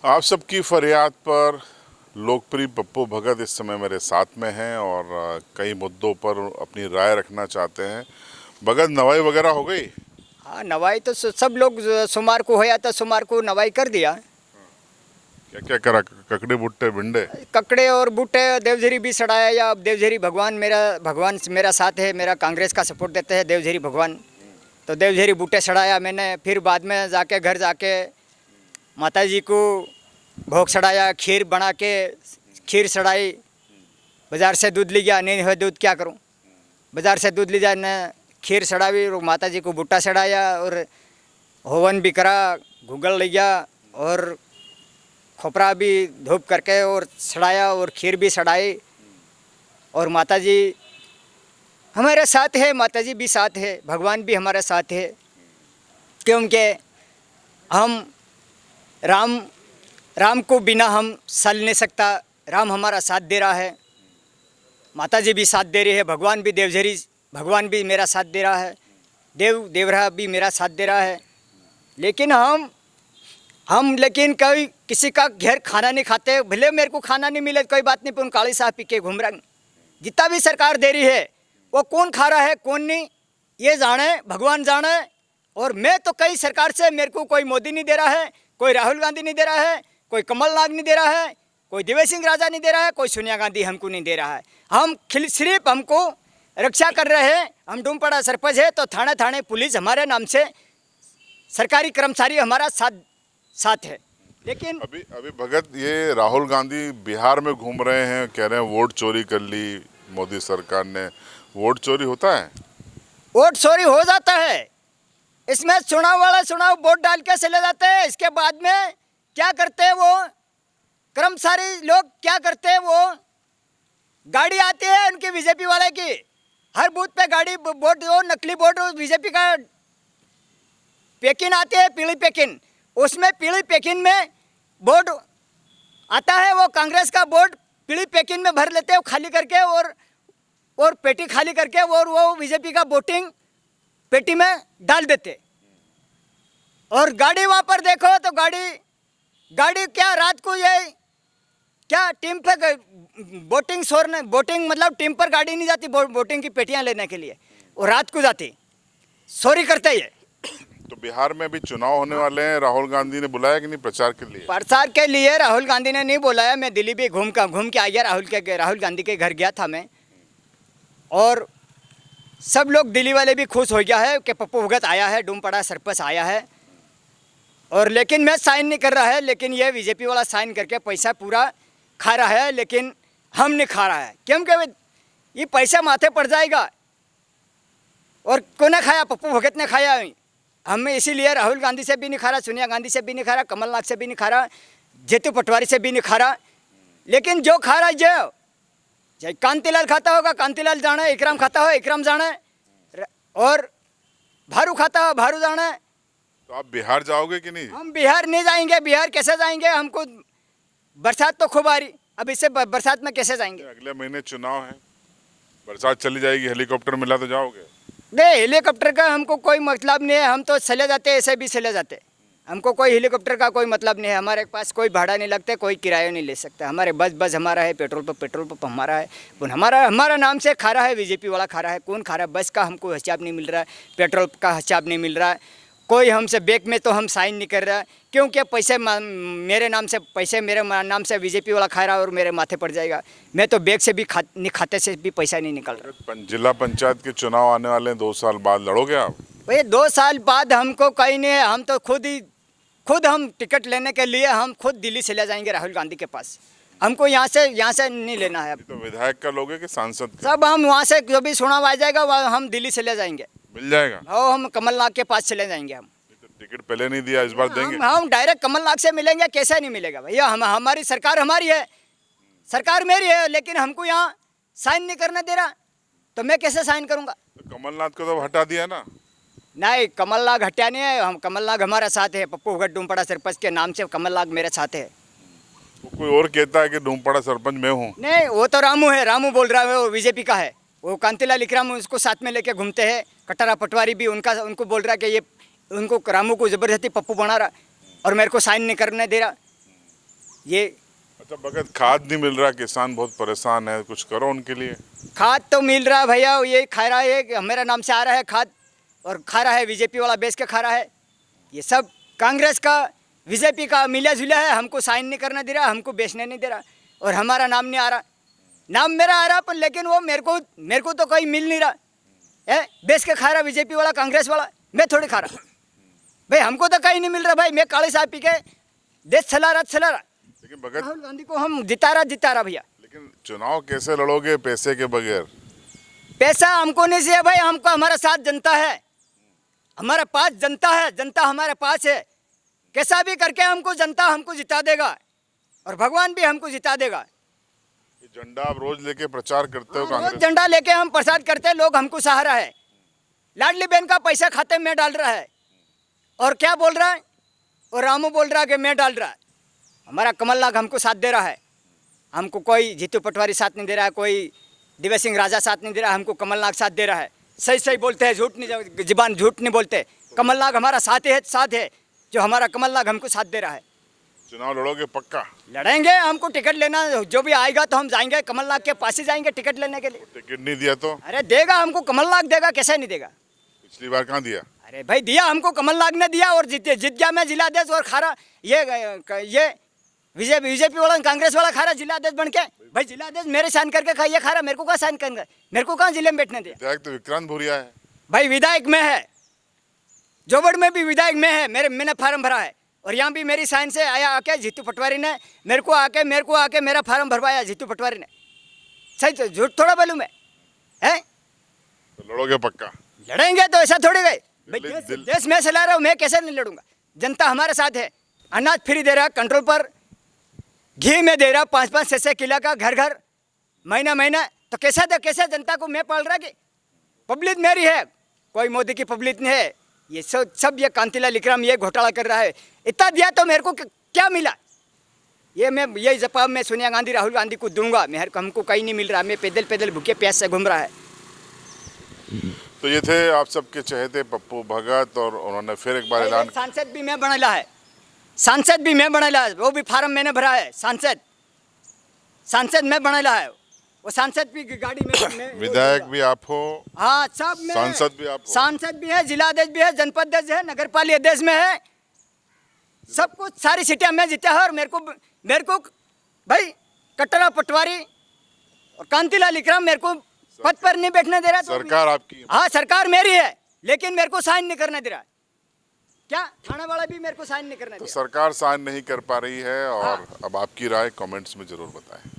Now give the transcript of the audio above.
आप सबकी फरियाद पर लोकप्रिय पप्पू भगत इस समय मेरे साथ में हैं और कई मुद्दों पर अपनी राय रखना चाहते हैं। भगत, नवाई वगैरह हो गई? हाँ, नवाई तो सब लोग सोमवार को होया तो सोमवार को नवाई कर दिया। क्या क्या करा? ककड़े बुट्टे भिंडे? ककड़े और बूटे, देवझरी भी सड़ाया। या अब देवझरी भगवान मेरा साथ है, मेरा कांग्रेस का सपोर्ट देते हैं देवझरी भगवान। तो देवझरी बूटे सड़ाया मैंने। फिर बाद में जाके घर जाके माता जी को भोग चढ़ाया, खीर बना के खीर चढ़ाई। बाज़ार से दूध लिया, नहीं है दूध क्या करूं, बाज़ार से दूध लिया ने खीर चढ़ावी और माता जी को बूटा चढ़ाया और हवन भी करा, घुगल लिया और खोपरा भी धूप करके और चढ़ाया और खीर भी चढ़ाई। और माता जी हमारे साथ है, माता जी भी साथ है, भगवान भी हमारे साथ है, क्योंकि हम राम को बिना हम चल नहीं सकता। राम हमारा साथ दे रहा है, माता जी भी साथ दे रही है, भगवान भी देवझरी भगवान भी मेरा साथ दे रहा है, देवरा भी मेरा साथ दे रहा है। लेकिन हम लेकिन कोई किसी का घर खाना नहीं खाते। भले मेरे को खाना नहीं मिले कोई बात नहीं, पर काली साहब पी के घूम रहा। जितना भी सरकार दे रही है वो कौन खा रहा है कौन नहीं ये जाने, भगवान जाने। और मैं तो कई सरकार से, मेरे को कोई मोदी नहीं दे रहा है, कोई राहुल गांधी नहीं दे रहा है, कोई कमलनाथ नहीं दे रहा है, कोई दिव्य सिंह राजा नहीं दे रहा है, कोई सोनिया गांधी हमको नहीं दे रहा है। हम सिर्फ हमको रक्षा कर रहे हैं। हम डूमपड़ा सरपंच है तो थाने थाने पुलिस हमारे नाम से, सरकारी कर्मचारी हमारा साथ है। लेकिन अभी भगत, ये राहुल गांधी बिहार में घूम रहे हैं, कह रहे हैं वोट चोरी कर ली मोदी सरकार ने। वोट चोरी होता है? वोट चोरी हो जाता है। इसमें चुनाव वोट डाल के चले जाते हैं। इसके बाद में क्या करते हैं वो कर्मचारी लोग, क्या करते हैं वो गाड़ी आती है उनकी बीजेपी वाले की, हर बूथ पे गाड़ी वोट, वो नकली वोट बीजेपी का पैकिन आती है, पीली पैकिन। उसमें पीली पैकिन में वोट आता है, वो कांग्रेस का वोट पीली पैकिन में भर लेते हैं खाली करके और पेटी खाली करके और वो बीजेपी का वोटिंग पेटी में डाल देते। और गाड़ी वहाँ पर देखो तो गाड़ी क्या रात को ये क्या टीम पे वोटिंग मतलब टीम पर गाड़ी नहीं जाती वोटिंग की पेटियां लेने के लिए, और रात को जाती चोरी करते ही है। तो बिहार में भी चुनाव होने वाले हैं, राहुल गांधी ने बुलाया कि नहीं प्रचार के लिए? प्रचार के लिए राहुल गांधी ने नहीं बुलाया। मैं दिल्ली भी घूम के आ गया, राहुल गांधी के घर गया था मैं। और सब लोग दिल्ली वाले भी खुश हो गया है कि पप्पू भगत आया है, डूमपड़ा सरपंच आया है। और लेकिन मैं साइन नहीं कर रहा है, लेकिन ये बीजेपी वाला साइन करके पैसा पूरा खा रहा है, लेकिन हम नहीं खा रहा है, क्योंकि ये पैसा माथे पड़ जाएगा। और कौन खाया? पप्पू भगत ने खाया। हम इसीलिए राहुल गांधी से भी नहीं खा रहा, सोनिया गांधी से भी नहीं खा रहा, कमलनाथ से भी नहीं खा रहा, जेतू पटवारी से भी नहीं खा रहा। लेकिन जो खा रहा है, जो कांतिलाल खाता होगा कांतिलाल जाने, इकराम खाता हो इकराम जाने, और भारू खाता हो भारू जाने। तो आप बिहार जाओगे कि नहीं? हम बिहार नहीं जाएंगे। बिहार कैसे जाएंगे? हमको बरसात तो खूब आ रही, अब इससे बरसात में कैसे जाएंगे? अगले महीने चुनाव है, बरसात चली जाएगी, हेलीकॉप्टर मिला तो जाओगे? नहीं, हेलीकॉप्टर का हमको कोई मतलब नहीं है। हम तो चले जाते, ऐसे भी चले जाते। हमको कोई हेलीकॉप्टर का कोई मतलब नहीं है। हमारे पास कोई भाड़ा नहीं लगता, कोई किराया नहीं ले सकता। हमारे बस हमारा है, पेट्रोल पंप हमारा है। हमारा नाम से खा रहा है, बीजेपी वाला खा रहा है। कौन खा रहा है? बस का हमको हिसाब नहीं मिल रहा है, पेट्रोल का हिसाब नहीं मिल रहा है। कोई हमसे बैंक में तो हम साइन नहीं कर रहा है, क्योंकि पैसे मेरे नाम से बीजेपी वाला खा रहा है और मेरे माथे पड़ जाएगा। मैं तो बैंक से भी खाते से भी पैसा नहीं निकल रहा। जिला पंचायत के चुनाव आने वाले हैं, 2 साल बाद लड़ोगे आप? भाई 2 साल बाद हमको कहीं नहीं है। हम तो खुद हम टिकट लेने के लिए हम खुद दिल्ली चले जाएंगे राहुल गांधी के पास। हमको यहाँ से नहीं लेना है। तो विधायक का लोगे कि सांसद का? सब हम वहाँ से जो भी चुनाव आ जाएगा वह हम दिल्ली चले जाएंगे। मिल जाएगा? और हम कमलनाथ के पास चले जाएंगे। हम तो टिकट पहले नहीं दिया, इस बार देंगे? हम डायरेक्ट कमलनाथ से मिलेंगे। कैसे नहीं मिलेगा भैया? हमारी सरकार हमारी है, सरकार मेरी है, लेकिन हमको यहाँ साइन नहीं करने दे रहा, तो मैं कैसे साइन करूँगा? तो कमलनाथ को तो हटा दिया ना? नहीं, कमलनाथ हत्या नहीं है। हम कमलनाथ हमारे साथ है, पप्पू भगत डूमपड़ा सरपंच के नाम से कमलनाथ मेरे साथ है। तो कोई और कहता है कि डूमपड़ा सरपंच मैं हूँ। नहीं, वो तो रामू है, रामू बोल रहा है, वो बीजेपी का है। वो कांतिलाल इकराम उसको साथ में लेके घूमते हैं। कटरा पटवारी भी उनको बोल रहा है कि ये उनको रामू को ज़बरदस्ती पप्पू बना रहा और मेरे को साइन नहीं करने दे रहा। ये अच्छा भगत, खाद नहीं मिल रहा, किसान बहुत परेशान है, कुछ करो उनके लिए। खाद तो मिल रहा है भैया, ये खा रहा है कि मेरा नाम से आ रहा है खाद, और खा रहा है बीजेपी वाला बेच के खा रहा है। ये सब कांग्रेस का बीजेपी का मिला जुला है, हमको साइन नहीं करना दे रहा, हमको बेचने नहीं दे रहा, और हमारा नाम नहीं आ रहा। नाम मेरा आ रहा पर लेकिन वो मेरे को तो कहीं मिल नहीं रहा है। बेच के खा रहा बीजेपी वाला, कांग्रेस वाला, मैं थोड़ी खा रहा भाई, हमको तो कहीं नहीं मिल रहा भाई। मैं काले साहब पी के देश चला रहा। लेकिन भगत, राहुल गांधी को हम जिता रहा भैया। लेकिन चुनाव कैसे लड़ोगे पैसे के बगैर? पैसा हमको नहीं चाहिए भाई, हमको हमारा साथ जनता है, हमारे पास जनता है, जनता हमारे पास है। कैसा भी करके हमको जनता हमको जिता देगा, और भगवान भी हमको जिता देगा। ये झंडा आप रोज लेके प्रचार करते हो रोज कांग्रेस? झंडा लेके हम प्रसाद करते हैं, लोग हमको सहारा है। लाडली बहन का पैसा खाते में डाल रहा है, और क्या बोल रहा है, और रामू बोल रहा है कि मैं डाल रहा है। हमारा कमलनाथ हमको साथ दे रहा है, हमको कोई जीतू पटवारी साथ नहीं दे रहा है, कोई दिव्य सिंह राजा साथ नहीं दे रहा है, हमको कमलनाथ साथ दे रहा है। सही सही बोलते हैं, झूठ नहीं, जुबान झूठ नहीं बोलते। कमलनाथ हमारा साथ है, जो हमारा कमलनाथ हमको साथ दे रहा है। चुनाव लड़ोगे पक्का? लड़ेंगे, हमको टिकट लेना, जो भी आएगा तो हम जाएंगे, कमलनाथ के पास ही जाएंगे टिकट लेने के लिए। टिकट नहीं दिया तो? अरे देगा हमको, कमलनाथ देगा, कैसे नहीं देगा। पिछली बार कहाँ दिया? अरे भाई दिया हमको, कमलनाथ ने दिया, और जीत गया मैं जिलाध्यक्ष, और खारा ये बीजेपी वाला कांग्रेस वाला खारा जिलाध्यक्ष बन के। भाई जिलाध्यक्ष मेरे साइन करके खाइए खारा, मेरे को कहाँ साइन करेंगे, मेरे को कहाँ जिले में बैठने दिया। विधायक तो विक्रांत भूरिया है भाई, विधायक में है, जोबड़ में भी विधायक में है, मैंने फार्म भरा है, और यहाँ भी मेरी साइन से आया आके जीतू पटवारी ने मेरे को आके मेरा फार्म भरवाया जीतू पटवारी ने। सही तो झूठ थोड़ा बोलूँ मैं, है? तो लड़ोगे पक्का? लड़ेंगे तो ऐसा थोड़ी गए भाई, दिल्ली- देश में चला रहा हूँ, मैं कैसे नहीं लड़ूंगा। जनता हमारे साथ है, अनाज फ्री दे रहा, कंट्रोल पर घी में दे रहा, 5-5 6-6 किलो का घर महीना। तो कैसे जनता को मैं पाल रहा कि पब्लिक मेरी है, कोई मोदी की पब्लिक नहीं है। ये सब ये कांतिलाल इकराम ये घोटाला कर रहा है। इतना दिया तो मेरे को क्या मिला, ये मैं यही जवाब मैं सोनिया गांधी राहुल गांधी को दूंगा। हमको कहीं नहीं मिल रहा, मैं पैदल भूखे प्यास से घूम रहा है। तो ये थे आप सबके चहेते पप्पू भगत, और उन्होंने फिर एक बार ऐलान। सांसद भी मैं बनेला है, वो भी फार्म मैंने भरा है। सांसद मैं बनेला है, वो सांसद भी गाड़ी में विधायक भी आप हो? हाँ, सब में। सांसद भी आप हो? सांसद भी है, जिलाध्यक्ष भी है, जनपद अध्यक्ष है, नगर पालिका अध्यक्ष में है, सब कुछ सारी सीटें मैं जीता है। और मेरे को भाई कट्टरा पटवारी और कांतिलाल इकराम मेरे को पद पर नहीं बैठने दे रहा। सरकार आपकी? हाँ, सरकार मेरी है, लेकिन मेरे को साइन नहीं करने दे रहा। क्या थाना वाला भी मेरे को साइन नहीं करने दे तो रहा। सरकार साइन नहीं कर पा रही है, और अब आपकी राय कमेंट्स में जरूर बताएं।